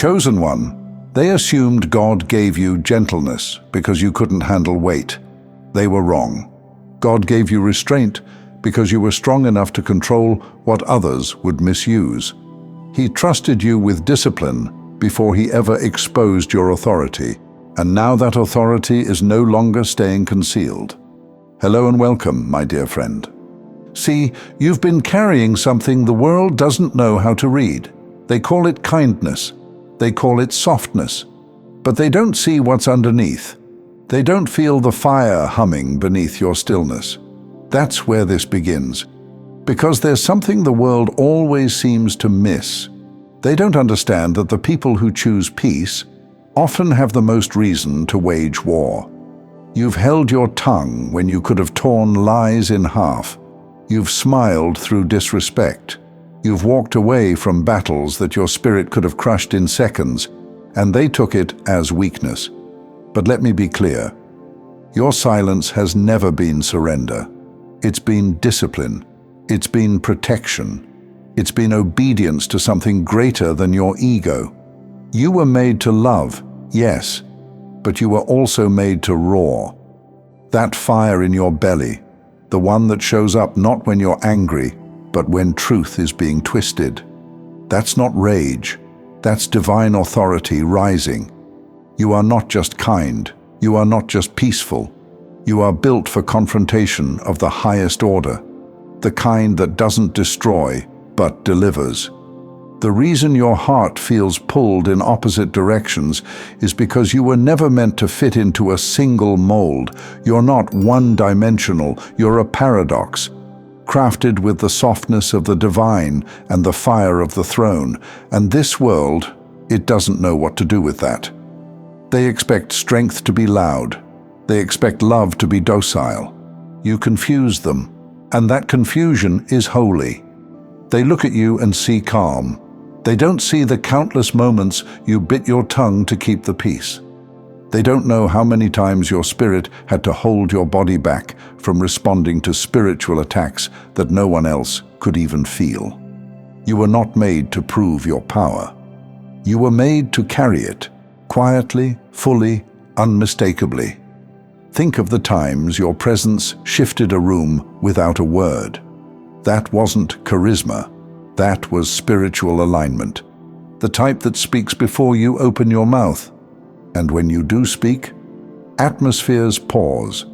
chosen one, they assumed God gave you gentleness because you couldn't handle weight. They were wrong. God gave you restraint because you were strong enough to control what others would misuse. He trusted you with discipline before he ever exposed your authority, and now that authority is no longer staying concealed. Hello and welcome, my dear friend. See, you've been carrying something the world doesn't know how to read. They call it kindness. They call it softness. But they don't see what's underneath. They don't feel the fire humming beneath your stillness. That's where this begins. Because there's something the world always seems to miss. They don't understand that the people who choose peace often have the most reason to wage war. You've held your tongue when you could have torn lies in half. You've smiled through disrespect. You've walked away from battles that your spirit could have crushed in seconds, and they took it as weakness. But let me be clear. Your silence has never been surrender. It's been discipline. It's been protection. It's been obedience to something greater than your ego. You were made to love, yes, but you were also made to roar. That fire in your belly, the one that shows up not when you're angry, but when truth is being twisted. That's not rage. That's divine authority rising. You are not just kind. You are not just peaceful. You are built for confrontation of the highest order, the kind that doesn't destroy, but delivers. The reason your heart feels pulled in opposite directions is because you were never meant to fit into a single mold. You're not one-dimensional, you're a paradox, crafted with the softness of the divine and the fire of the throne. And this world, it doesn't know what to do with that. They expect strength to be loud. They expect love to be docile. You confuse them, and that confusion is holy. They look at you and see calm. They don't see the countless moments you bit your tongue to keep the peace. They don't know how many times your spirit had to hold your body back from responding to spiritual attacks that no one else could even feel. You were not made to prove your power. You were made to carry it, quietly, fully, unmistakably. Think of the times your presence shifted a room without a word. That wasn't charisma. That was spiritual alignment. The type that speaks before you open your mouth. And when you do speak, atmospheres pause,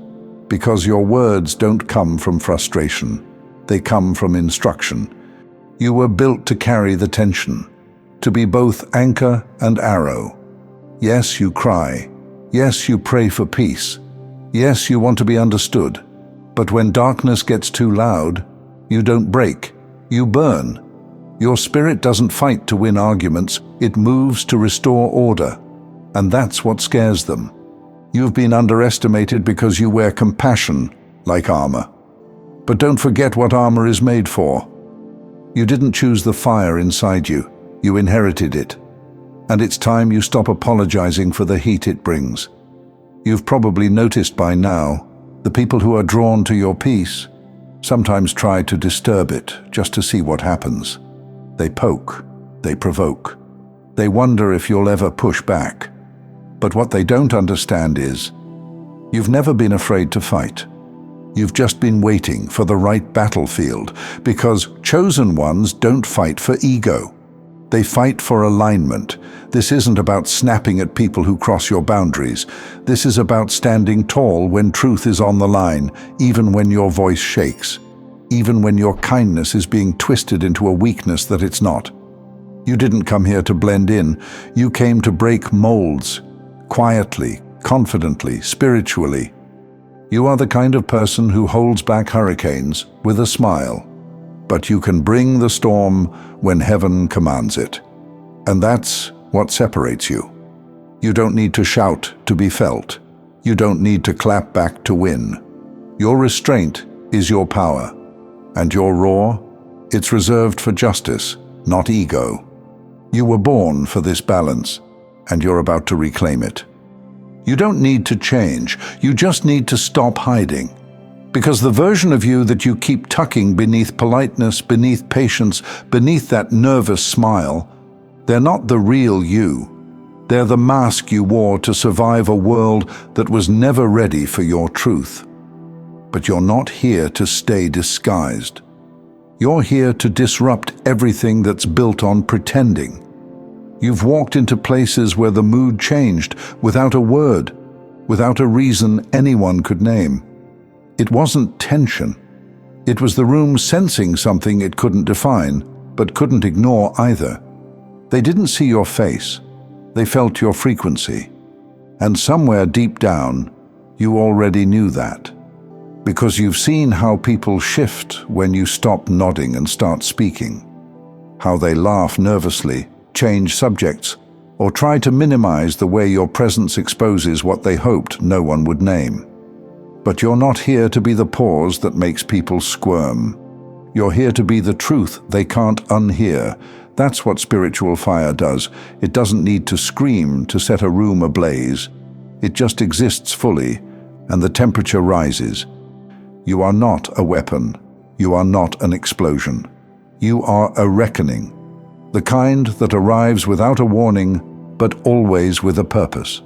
because your words don't come from frustration. They come from instruction. You were built to carry the tension, to be both anchor and arrow. Yes, you cry. Yes, you pray for peace. Yes, you want to be understood. But when darkness gets too loud, you don't break, you burn. Your spirit doesn't fight to win arguments, it moves to restore order. And that's what scares them. You've been underestimated because you wear compassion like armor. But don't forget what armor is made for. You didn't choose the fire inside you, you inherited it. And it's time you stop apologizing for the heat it brings. You've probably noticed by now, the people who are drawn to your peace sometimes try to disturb it just to see what happens. They poke, they provoke. They wonder if you'll ever push back. But what they don't understand is, you've never been afraid to fight. You've just been waiting for the right battlefield, because chosen ones don't fight for ego. They fight for alignment. This isn't about snapping at people who cross your boundaries. This is about standing tall when truth is on the line, even when your voice shakes. Even when your kindness is being twisted into a weakness that it's not. You didn't come here to blend in. You came to break molds, quietly, confidently, spiritually. You are the kind of person who holds back hurricanes with a smile, but you can bring the storm when heaven commands it. And that's what separates you. You don't need to shout to be felt. You don't need to clap back to win. Your restraint is your power. And your roar, it's reserved for justice, not ego. You were born for this balance, and you're about to reclaim it. You don't need to change, you just need to stop hiding. Because the version of you that you keep tucking beneath politeness, beneath patience, beneath that nervous smile, They're not the real you. They're the mask you wore to survive a world that was never ready for your truth. But you're not here to stay disguised. You're here to disrupt everything that's built on pretending. You've walked into places where the mood changed without a word, without a reason anyone could name. It wasn't tension. It was the room sensing something it couldn't define, but couldn't ignore either. They didn't see your face. They felt your frequency. And somewhere deep down, you already knew that. Because you've seen how people shift when you stop nodding and start speaking. How they laugh nervously, change subjects, or try to minimize the way your presence exposes what they hoped no one would name. But you're not here to be the pause that makes people squirm. You're here to be the truth they can't unhear. That's what spiritual fire does. It doesn't need to scream to set a room ablaze. It just exists fully, and the temperature rises. You are not a weapon. You are not an explosion. You are a reckoning. The kind that arrives without a warning, but always with a purpose.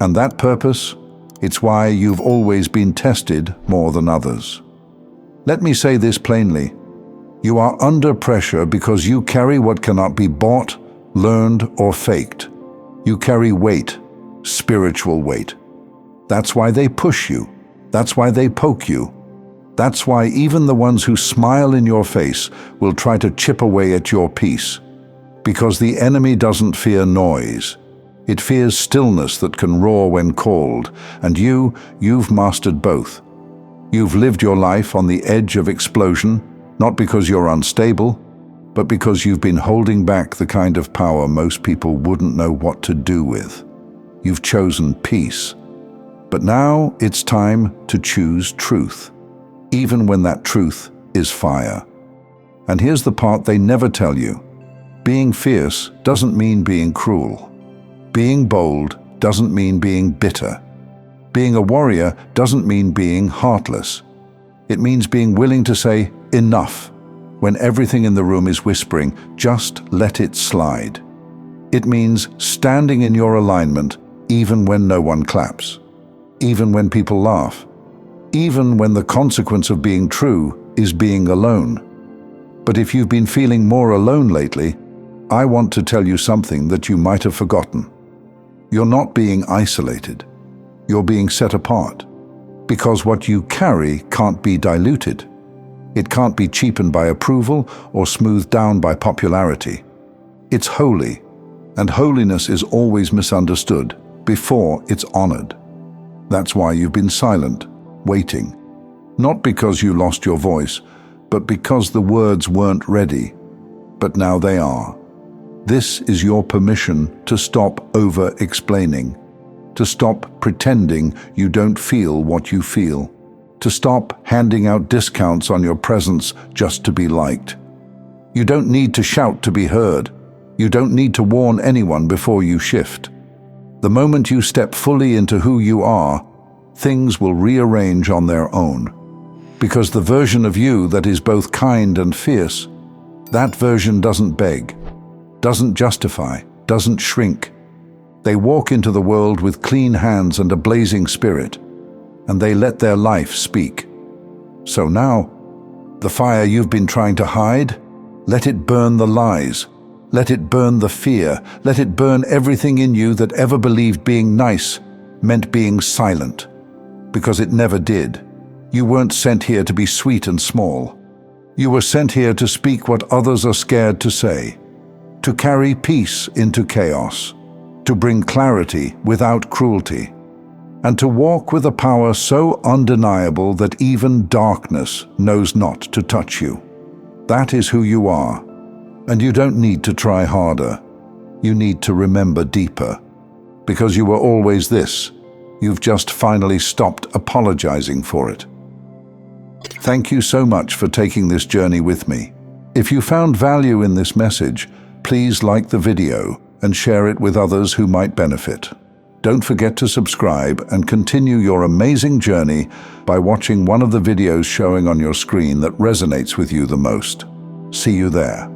And that purpose, it's why you've always been tested more than others. Let me say this plainly. You are under pressure because you carry what cannot be bought, learned, or faked. You carry weight, spiritual weight. That's why they push you. That's why they poke you. That's why even the ones who smile in your face will try to chip away at your peace. Because the enemy doesn't fear noise. It fears stillness that can roar when called, and you've mastered both. You've lived your life on the edge of explosion, not because you're unstable, but because you've been holding back the kind of power most people wouldn't know what to do with. You've chosen peace. But now it's time to choose truth, even when that truth is fire. And here's the part they never tell you. Being fierce doesn't mean being cruel. Being bold doesn't mean being bitter. Being a warrior doesn't mean being heartless. It means being willing to say, enough, when everything in the room is whispering, just let it slide. It means standing in your alignment even when no one claps, even when people laugh, even when the consequence of being true is being alone. But if you've been feeling more alone lately, I want to tell you something that you might have forgotten. You're not being isolated. You're being set apart. Because what you carry can't be diluted. It can't be cheapened by approval or smoothed down by popularity. It's holy, and holiness is always misunderstood before it's honored. That's why you've been silent, waiting. Not because you lost your voice, but because the words weren't ready. But now they are. This is your permission to stop over-explaining, to stop pretending you don't feel what you feel, to stop handing out discounts on your presence just to be liked. You don't need to shout to be heard. You don't need to warn anyone before you shift. The moment you step fully into who you are, things will rearrange on their own. Because the version of you that is both kind and fierce, that version doesn't beg, doesn't justify, doesn't shrink. They walk into the world with clean hands and a blazing spirit, and they let their life speak. So now, the fire you've been trying to hide, let it burn the lies, let it burn the fear, let it burn everything in you that ever believed being nice meant being silent, because it never did. You weren't sent here to be sweet and small. You were sent here to speak what others are scared to say, to carry peace into chaos, to bring clarity without cruelty, and to walk with a power so undeniable that even darkness knows not to touch you. That is who you are, and you don't need to try harder. You need to remember deeper, because you were always this. You've just finally stopped apologizing for it. Thank you so much for taking this journey with me. If you found value in this message, please like the video and share it with others who might benefit. Don't forget to subscribe and continue your amazing journey by watching one of the videos showing on your screen that resonates with you the most. See you there.